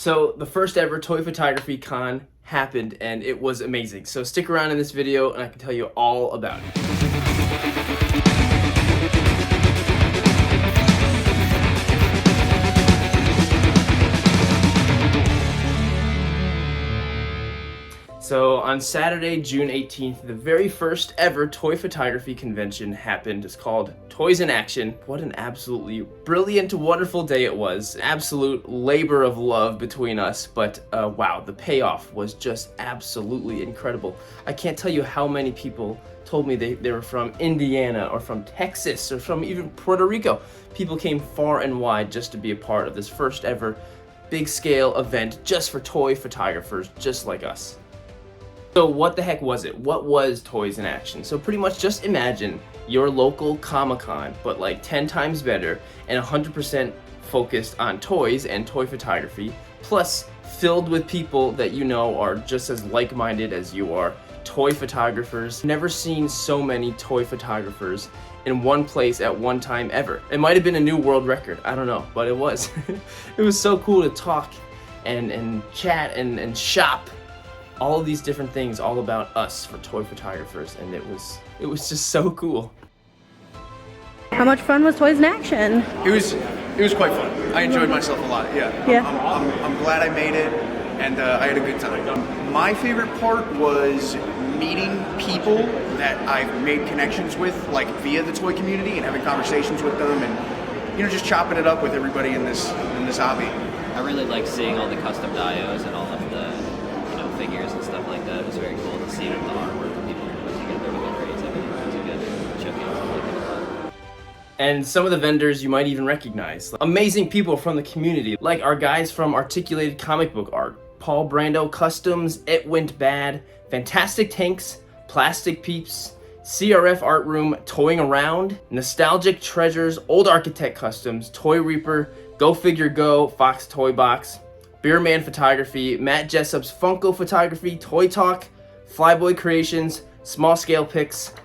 So the first ever toy photography con happened and it was amazing. So stick around in this video and I can tell you all about it. So on Saturday, June 18th, the very first ever toy photography convention happened. It's called Toys in Action. What an absolutely brilliant, wonderful day it was. Absolute labor of love between us, but wow, the payoff was just absolutely incredible. I can't tell you how many people told me they were from Indiana or from Texas or from even Puerto Rico. People came far and wide just to be a part of this first ever big scale event just for toy photographers just like us. So what the heck was it? What was Toys in Action? So pretty much just imagine your local Comic-Con, but like 10 times better and 100% focused on toys and toy photography, plus filled with people that you know are just as like-minded as you are, toy photographers. Never seen so many toy photographers in one place at one time ever. It might have been a new world record, I don't know, but it was. It was so cool to talk and chat and shop. All of these different things all about us for toy photographers, and it was just so cool. How much fun was Toys in Action? It was quite fun. I enjoyed myself a lot. Yeah. I'm glad I made it, and I had a good time. My favorite part was meeting people that I've made connections with, like via the toy community, and having conversations with them, and just chopping it up with everybody in this hobby. I really like seeing all the custom dios and all of the figures and stuff like that. It was very cool to see the artwork that people put together with the rays. It was a good showcase. And some of the vendors you might even recognize. Amazing people from the community, like our guys from Articulated Comic Book Art, Paul Brando Customs, It Went Bad, Fantastic Tanks, Plastic Peeps, CRF Art Room, Toying Around, Nostalgic Treasures, Old Architect Customs, Toy Reaper, Go Figure Go, Fox Toy Box, Beerman Photography, Matt Jessup's Funko Photography, Toy Talk, Flyboy Creations, Small Scale Pics,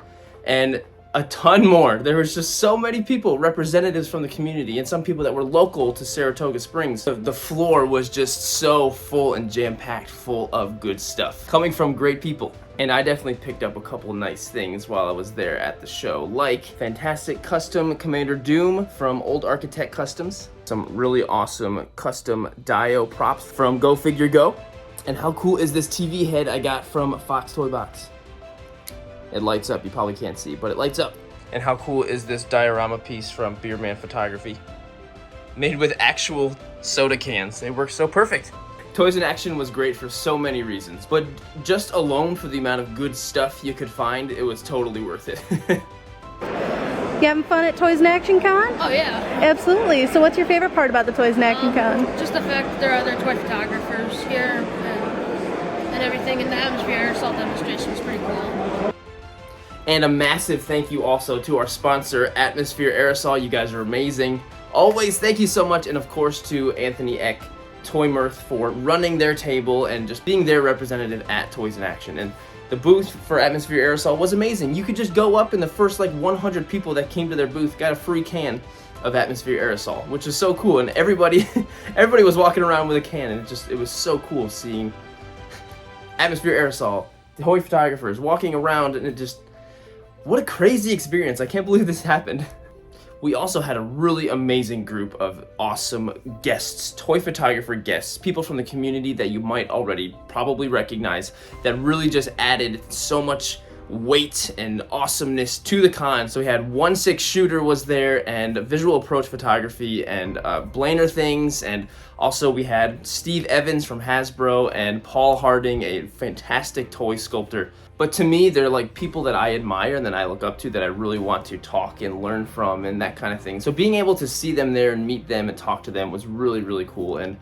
and a ton more. There was just so many people, representatives from the community, and some people that were local to Saratoga Springs. The floor was just so full and jam-packed full of good stuff, coming from great people. And I definitely picked up a couple nice things while I was there at the show, like Fantastic Custom Commander Doom from Old Architect Customs, some really awesome custom dio props from Go Figure Go, and how cool is this TV head I got from Fox Toy Box? It lights up, you probably can't see, but it lights up. And how cool is this diorama piece from Beerman Photography? Made with actual soda cans, they work so perfect. Toys in Action was great for so many reasons, but just alone for the amount of good stuff you could find, it was totally worth it. You having fun at Toys in Action Con? Oh yeah. Absolutely. So what's your favorite part about the Toys in Action Con? Just the fact that there are other toy photographers here and everything, and the atmosphere, Aerosol demonstration was pretty cool. And a massive thank you also to our sponsor, Atmosphere Aerosol. You guys are amazing. Always thank you so much, and of course to Anthony Eck, Toy Mirth, for running their table and just being their representative at Toys in Action. And the booth for Atmosphere Aerosol was amazing. You could just go up, and the first like 100 people that came to their booth got a free can of Atmosphere Aerosol, which is so cool. And everybody was walking around with a can, and it was so cool seeing Atmosphere Aerosol, toy photographers walking around, and what a crazy experience. I can't believe this happened. We also had a really amazing group of awesome guests, toy photographer guests, people from the community that you might already probably recognize, that really just added so much weight and awesomeness to the con. So we had 1/6 Shooter was there, and Visual Approach Photography, and Blainer Things, and also we had Steve Evans from Hasbro, and Paul Harding, a fantastic toy sculptor. But to me, they're like people that I admire and that I look up to, that I really want to talk and learn from and that kind of thing. So being able to see them there and meet them and talk to them was really, really cool. And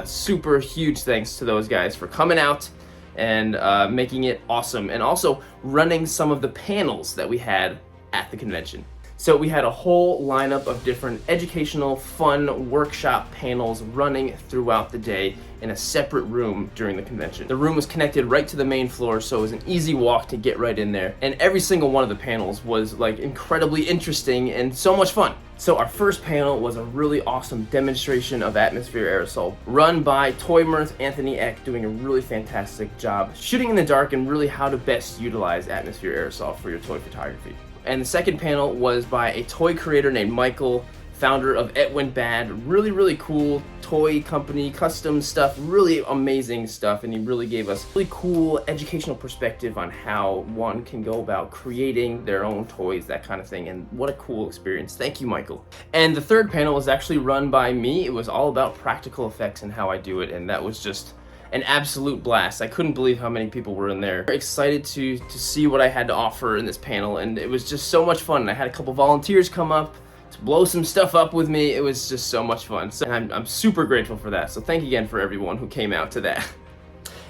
super huge thanks to those guys for coming out and making it awesome, and also running some of the panels that we had at the convention. So we had a whole lineup of different educational, fun workshop panels running throughout the day in a separate room during the convention. The room was connected right to the main floor, so it was an easy walk to get right in there. And every single one of the panels was like incredibly interesting and so much fun. So our first panel was a really awesome demonstration of atmosphere aerosol, run by Toy Mirth Anthony Eck, doing a really fantastic job shooting in the dark and really how to best utilize atmosphere aerosol for your toy photography. And the second panel was by a toy creator named Michael, founder of It Went Bad. Really cool toy company, custom stuff, really amazing stuff, and he really gave us really cool educational perspective on how one can go about creating their own toys, that kind of thing, and what a cool experience. Thank you, Michael. And the third panel was actually run by me. It was all about practical effects and how I do it, and that was just an absolute blast. I couldn't believe how many people were in there. Excited to see what I had to offer in this panel, and it was just so much fun. I had a couple volunteers come up to blow some stuff up with me. It was just so much fun. So I'm super grateful for that. So thank you again for everyone who came out to that.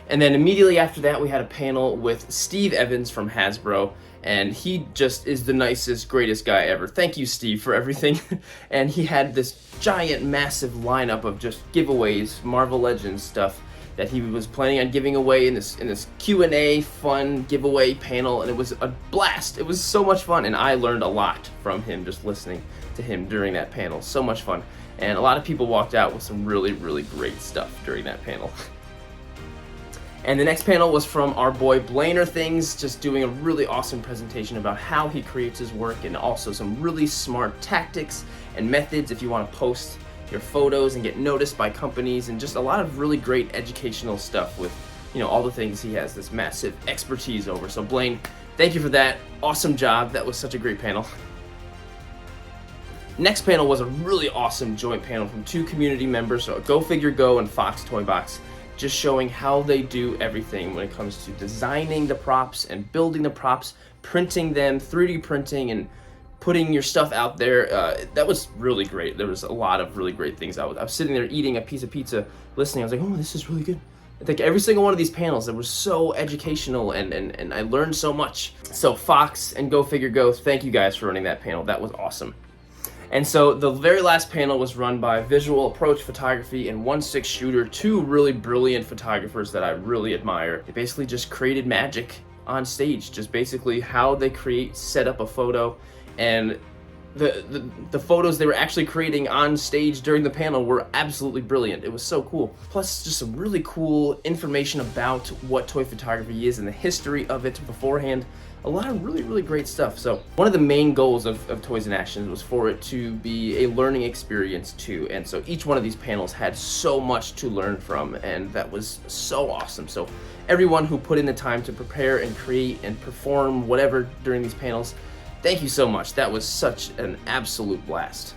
And then immediately after that, we had a panel with Steve Evans from Hasbro, and he just is the nicest, greatest guy ever. Thank you, Steve, for everything. And he had this giant, massive lineup of just giveaways, Marvel Legends stuff that he was planning on giving away in this Q&A fun giveaway panel, and it was a blast. It was so much fun, and I learned a lot from him just listening to him during that panel. So much fun, and a lot of people walked out with some really great stuff during that panel. And the next panel was from our boy Blainer Things, just doing a really awesome presentation about how he creates his work, and also some really smart tactics and methods if you want to post your photos and get noticed by companies, and just a lot of really great educational stuff with, you know, all the things he has this massive expertise over. So Blaine, thank you for that. Awesome job. That was such a great panel. Next panel was a really awesome joint panel from two community members, so Go Figure Go and Fox Toy Box, just showing how they do everything when it comes to designing the props and building the props, printing them, 3D printing, and putting your stuff out there. That was really great. There was a lot of really great things. I was sitting there eating a piece of pizza, listening. I was like, oh, this is really good. I think every single one of these panels that were so educational, and I learned so much. So Fox and Go Figure Go, thank you guys for running that panel. That was awesome. And so the very last panel was run by Visual Approach Photography and 1/6 Shooter, two really brilliant photographers that I really admire. They basically just created magic on stage, just basically how they set up a photo, and the photos they were actually creating on stage during the panel were absolutely brilliant. It was so cool. Plus just some really cool information about what toy photography is and the history of it beforehand. A lot of really great stuff. So one of the main goals of Toys in Action was for it to be a learning experience too, and so each one of these panels had so much to learn from, and that was so awesome. So everyone who put in the time to prepare and create and perform whatever during these panels, thank you so much. That was such an absolute blast.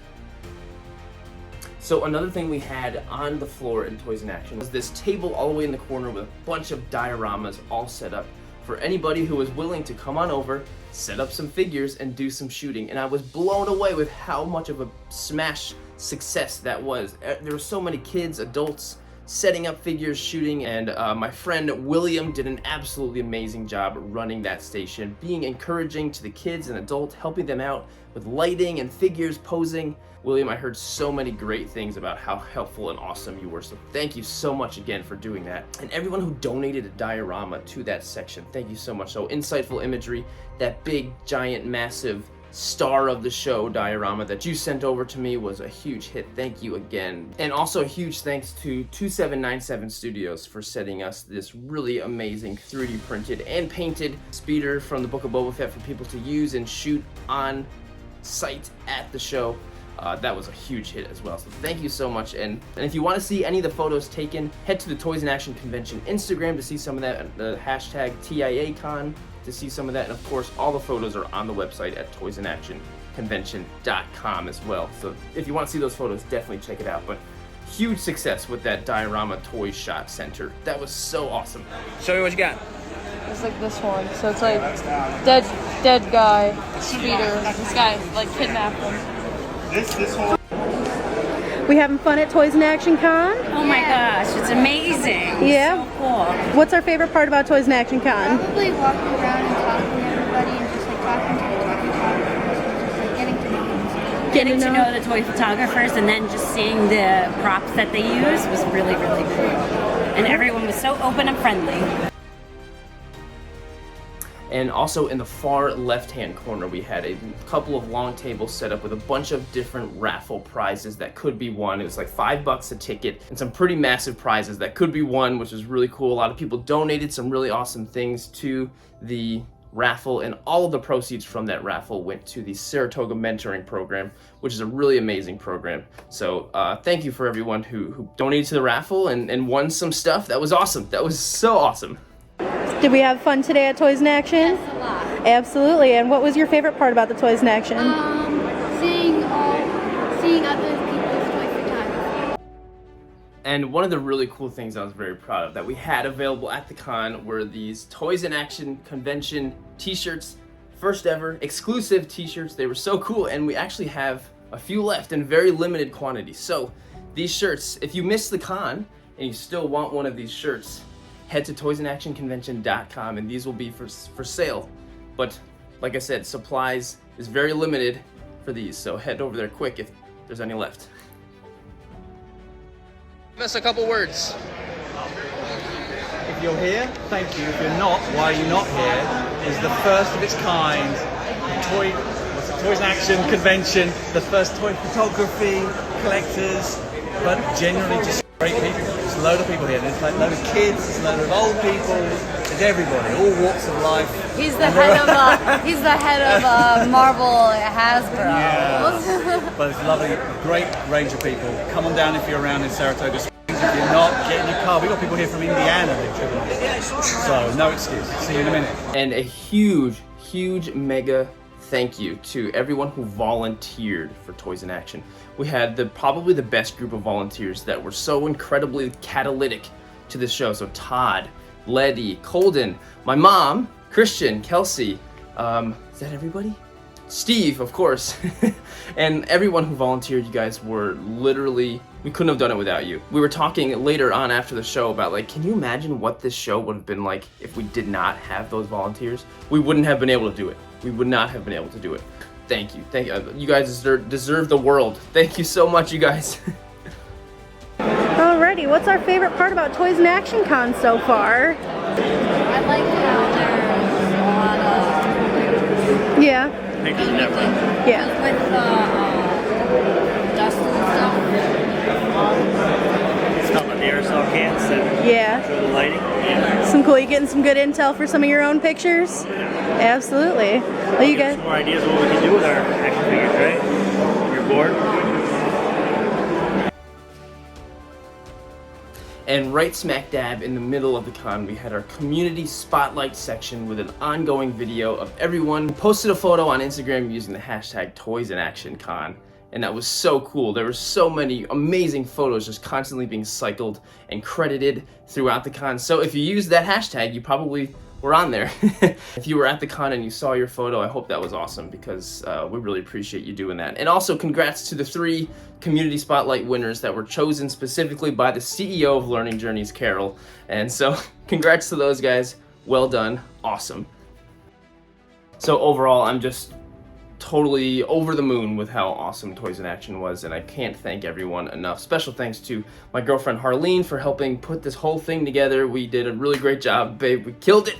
So another thing we had on the floor in Toys in Action was this table all the way in the corner with a bunch of dioramas all set up for anybody who was willing to come on over, set up some figures, and do some shooting. And I was blown away with how much of a smash success that was. There were so many kids, adults, setting up figures, shooting, and my friend William did an absolutely amazing job running that station, being encouraging to the kids and adults, helping them out with lighting and figures, posing. William, I heard so many great things about how helpful and awesome you were, so thank you so much again for doing that. And everyone who donated a diorama to that section, thank you so much. So insightful imagery, that big, giant, massive star of the show diorama that you sent over to me was a huge hit. Thank you again. And also a huge thanks to 2797 Studios for sending us this really amazing 3D printed and painted speeder from the Book of Boba Fett for people to use and shoot on site at the show. That was a huge hit as well, so thank you so much. And if you want to see any of the photos taken, head to the Toys in Action Convention Instagram to see some of that, the hashtag TIACon to see some of that, and of course all the photos are on the website at toysandactionconvention.com as well. So if you want to see those photos, definitely check it out. But huge success with that diorama toy shot center. That was so awesome. Show me what you got. It's like this one. So it's like dead guy, speeder. This guy like kidnapped him. We having fun at Toys in Action Con? Oh my gosh, it's amazing. Yeah. So cool. What's our favorite part about Toys in Action Con? Probably walking around and talking to everybody and just like talking to the toy photographers and just like getting to know them. Getting to know the toy photographers and then just seeing the props that they use was really cool. And everyone was so open and friendly. And also in the far left-hand corner, we had a couple of long tables set up with a bunch of different raffle prizes that could be won. It was like $5 a ticket and some pretty massive prizes that could be won, which was really cool. A lot of people donated some really awesome things to the raffle, and all of the proceeds from that raffle went to the Saratoga Mentoring Program, which is a really amazing program. So thank you for everyone who donated to the raffle and won some stuff. That was awesome. That was so awesome. Did we have fun today at Toys in Action? Yes, a lot. Absolutely. And what was your favorite part about the Toys in Action? Seeing other people's toy photography. And one of the really cool things I was very proud of that we had available at the con were these Toys in Action convention t-shirts. First ever exclusive t-shirts. They were so cool, and we actually have a few left in very limited quantity. So these shirts, if you missed the con and you still want one of these shirts, head to toysandactionconvention.com and these will be for sale. But like I said, supplies is very limited for these, so head over there quick if there's any left. Give us a couple words. If you're here, thank you. If you're not, why are you not here? Is the first of its kind Toys in Action convention, the first toy photography, collectors, but generally just great people. There's a load of people here. There's like a load of kids, there's a load of old people, there's everybody, all walks of life. He's the head of Marvel Hasbro. Yeah. But it's a lovely, great range of people. Come on down if you're around in Saratoga Springs. If you're not, get in your car. We've got people here from Indiana, literally. So no excuse. See you in a minute. And a huge mega thank you to everyone who volunteered for Toys in Action. We had probably the best group of volunteers that were so incredibly catalytic to the show. So Todd, Letty, Colden, my mom, Christian, Kelsey, is that everybody? Steve, of course, and everyone who volunteered. You guys were literally, we couldn't have done it without you. We were talking later on after the show about, like, can you imagine what this show would have been like if we did not have those volunteers? We wouldn't have been able to do it. We would not have been able to do it. Thank you. Thank you. You guys deserve the world. Thank you so much, you guys. Alrighty, what's our favorite part about Toys in Action Con so far? I like how there's a lot of Yeah. Pictures and everything. Yeah. with dust and stuff. It's talking about the aerosol cans that Yeah. show the lighting. Yeah. Some cool. You getting some good intel for some of your own pictures? Absolutely. Well, you guys. Some more ideas of what we can do with our action figures, right? You're bored? And right smack dab in the middle of the con, we had our community spotlight section with an ongoing video of everyone who posted a photo on Instagram using the hashtag ToysInActionCon. And that was so cool. There were so many amazing photos just constantly being cycled and credited throughout the con. So if you used that hashtag, you probably were on there. If you were at the con and you saw your photo, I hope that was awesome, because we really appreciate you doing that. And also congrats to the 3 Community Spotlight winners that were chosen specifically by the CEO of Learning Journeys, Carol. And so congrats to those guys. Well done. Awesome. So overall, I'm just totally over the moon with how awesome Toys in Action was, and I can't thank everyone enough. Special thanks to my girlfriend Harleen for helping put this whole thing together. We did a really great job, babe. We killed it.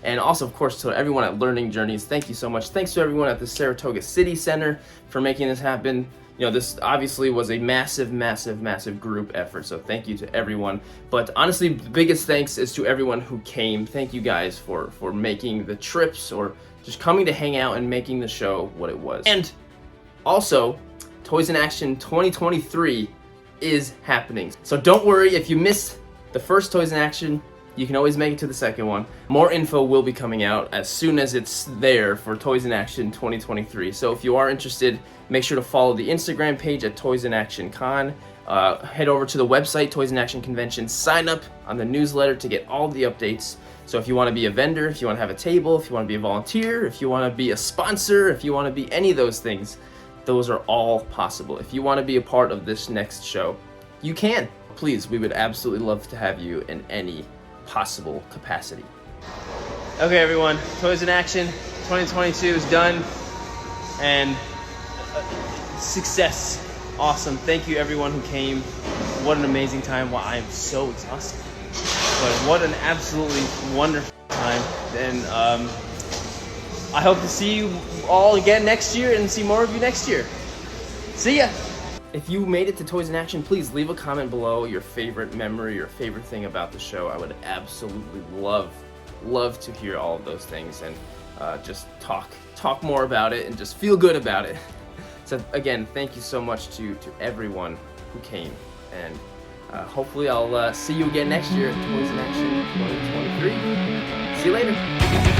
And also, of course, to everyone at Learning Journeys, thank you so much. Thanks to everyone at the Saratoga City Center for making this happen. You know, this obviously was a massive group effort, so thank you to everyone. But honestly, the biggest thanks is to everyone who came. Thank you guys for making the trips or just coming to hang out and making the show what it was. And also, Toys in Action 2023 is happening. So don't worry if you missed the first Toys in Action. You can always make it to the second one. More info will be coming out as soon as it's there for Toys in Action 2023. So if you are interested, make sure to follow the Instagram page at Toys in Action Con. Head over to the website, Toys in Action Convention. Sign up on the newsletter to get all the updates. So if you want to be a vendor, if you want to have a table, if you want to be a volunteer, if you want to be a sponsor, if you want to be any of those things, those are all possible. If you want to be a part of this next show, you can. Please, we would absolutely love to have you in any possible capacity. Okay, everyone, Toys in Action 2022 is done, and success. Awesome. Thank you, everyone who came. What an amazing time. Wow, I am so exhausted. But what an absolutely wonderful time. time. And I hope to see you all again next year and see more of you next year. See ya! If you made it to Toys in Action, please leave a comment below your favorite memory, your favorite thing about the show. I would absolutely love to hear all of those things and just talk more about it and just feel good about it. So again, thank you so much to everyone who came, and hopefully I'll see you again next year at Toys in Action 2023. See you later.